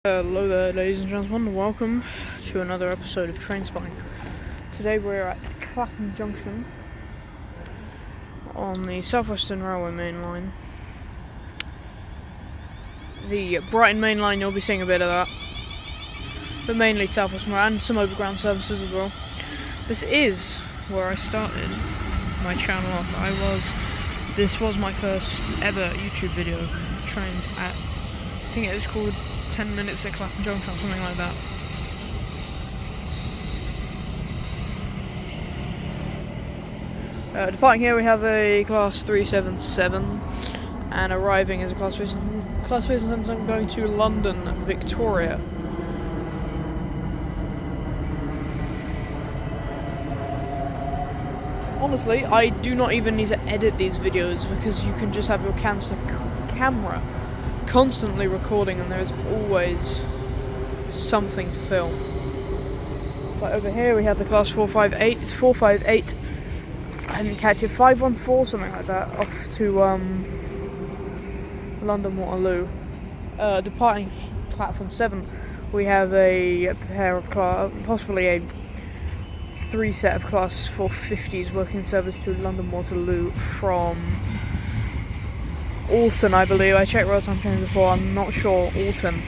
Hello there, ladies and gentlemen. Welcome to another episode of Train Spotting. Today we're at Clapham Junction on the South Western Railway main line. The Brighton main line, you'll be seeing a bit of that, but mainly South Western Railway and some overground services as well. This is where I started my channel off. This was my first ever YouTube video, trains at, I think it was called 10 minutes at Clapham Junction or something like that. Departing here we have a class 377 and arriving is a class 377 going to London, Victoria. Honestly, I do not even need to edit these videos because you can just have your camera constantly recording and there's always something to film. But over here we have the class 458, it's 458, I didn't catch it, 514, something like that, off to London Waterloo. Departing platform 7 we have a pair of possibly a 3 set of class 450s working service to London Waterloo from Alton, I believe. I checked rail time trains before, I'm not sure. Alton.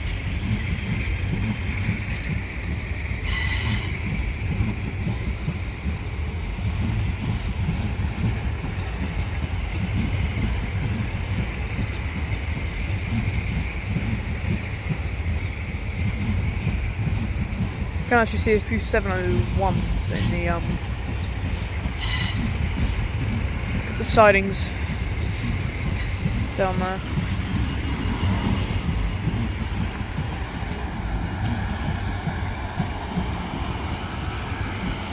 You can actually see a few 701s in the sidings down there.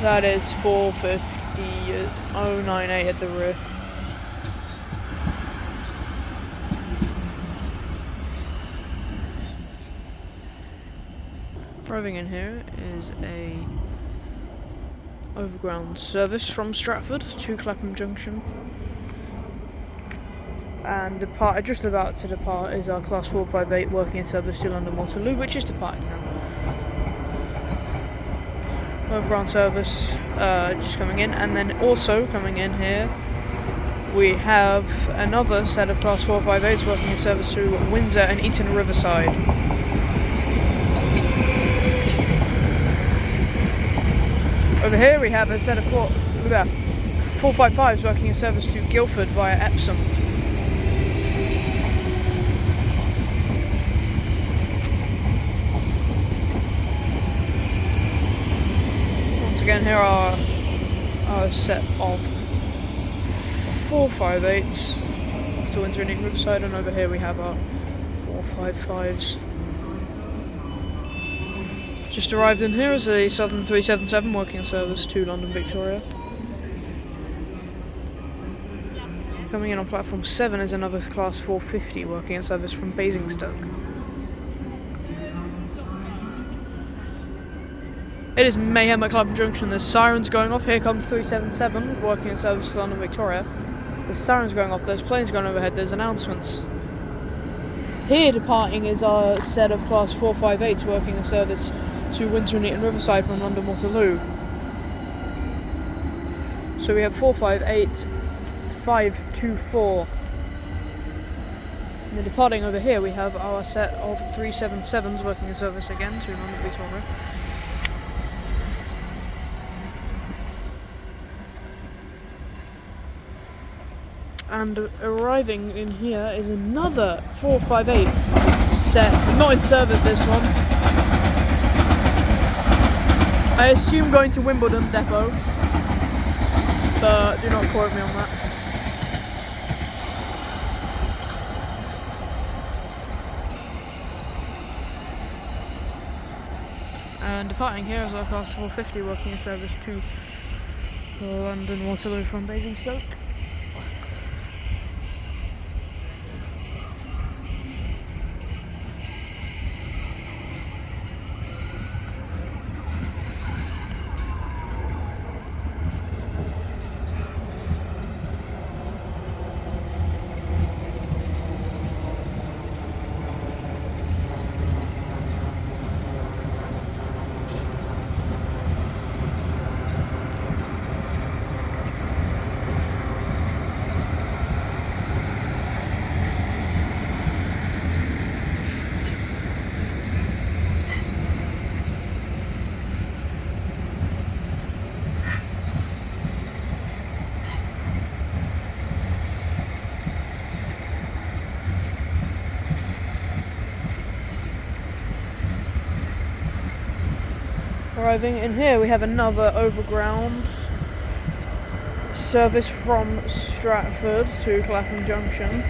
That is 450-098 at the rear. Arriving in here is a overground service from Stratford to Clapham Junction. And just about to depart is our class 458 working in service to London Waterloo, which is departing now. Overground service just coming in, and then also coming in here we have another set of class 458s working in service to Windsor and Eton Riverside. Over here we have a set of 455s working in service to Guildford via Epsom. Again, here are our set of 458s to Windsor and Eton Riverside, and over here we have our 455s. Just arrived in here is a Southern 377 working service to London, Victoria. Coming in on platform 7 is another class 450 working in service from Basingstoke. It is mayhem at Clapham Junction. There's sirens going off. Here comes 377 working in service to London, Victoria. There's sirens going off. There's planes going overhead. There's announcements. Here departing is our set of class 458s working in service to Windsor and Eton Riverside from London Waterloo. So we have 458, 524. And then departing over here we have our set of 377s working in service again to London, Victoria. And arriving in here is another 458 set, not in service this one. I assume going to Wimbledon depot, but do not quote me on that. And departing here is our class 450 working in service to London Waterloo from Basingstoke. Arriving in here, we have another overground service from Stratford to Clapham Junction.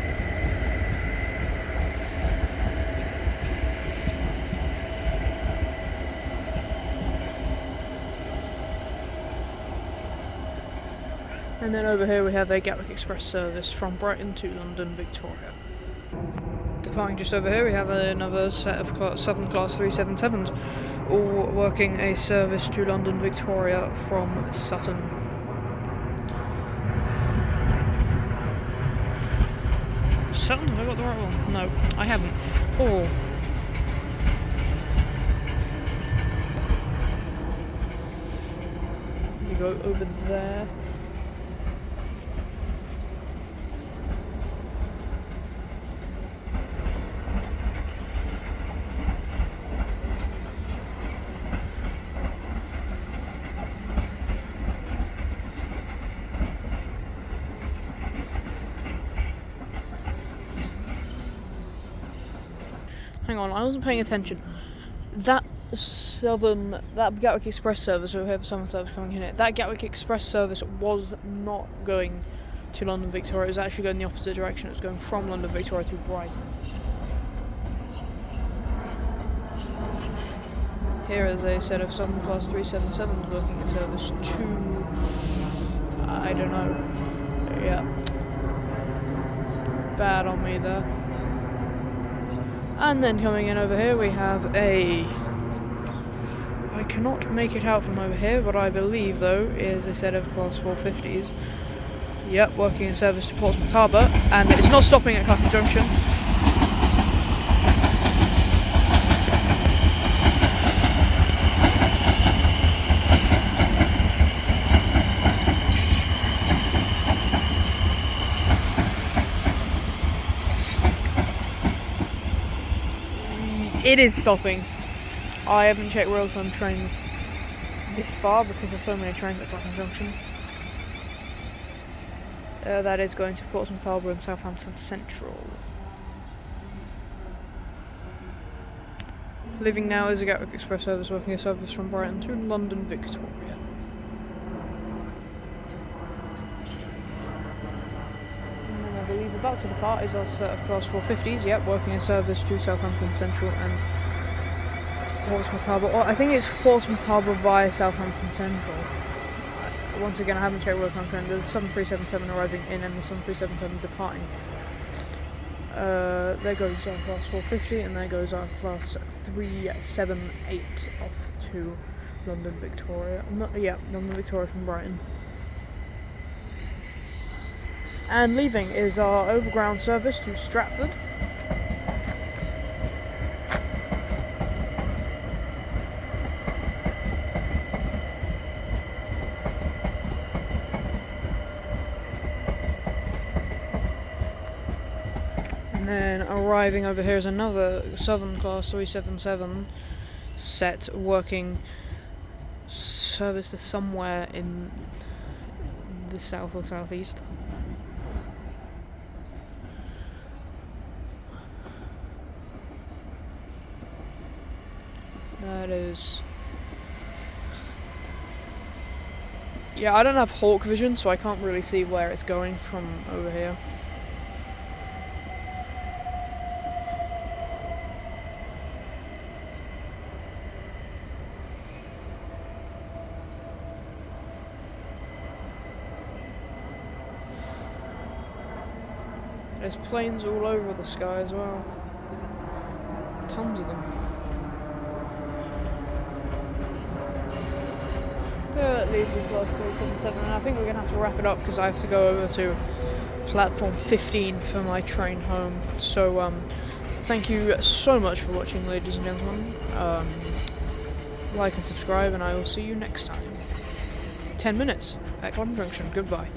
And then over here we have a Gatwick Express service from Brighton to London Victoria. Departing just over here we have another set of Southern Class 377s, all working a service to London Victoria from Sutton. Sutton? Have I got the right one? No, I haven't. Oh. We go over there. Hang on, I wasn't paying attention. That Gatwick Express service, or whoever Southern service coming in here, that Gatwick Express service was not going to London Victoria. It was actually going the opposite direction. It was going from London Victoria to Brighton. Here is a set of Southern Class 377s working in service to... I don't know. Yeah. Bad on me there. And then coming in over here we have a... I cannot make it out from over here, but I believe though is a set of Class 450s. Yep, working in service to Portsmouth Harbour, and it's not stopping at Clapham Junction. It is stopping. I haven't checked real-time trains this far because there's so many trains at Clapham Junction. That is going to Portsmouth Harbour and Southampton Central. Leaving now is a Gatwick Express service working a service from Brighton to London Victoria. I believe about to depart is our set of Class 450s, yep, working a service to Southampton Central and Portsmouth Harbour. Or I think it's Portsmouth Harbour via Southampton Central. Once again, I haven't checked real-time train. There's a 7377 arriving in and the 7377 departing. There goes our Class 450 and there goes our Class 378 off to London Victoria. London Victoria from Brighton. And leaving is our overground service to Stratford. And then arriving over here is another Southern Class 377 set working service to somewhere in the south or southeast. That is... yeah, I don't have hawk vision, so I can't really see where it's going from over here. There's planes all over the sky as well. Tons of them. That leaves me Class 377, and I think we're going to have to wrap it up because I have to go over to platform 15 for my train home. So, thank you so much for watching, ladies and gentlemen. Like and subscribe, and I will see you next time. 10 minutes at Clapham Junction. Goodbye.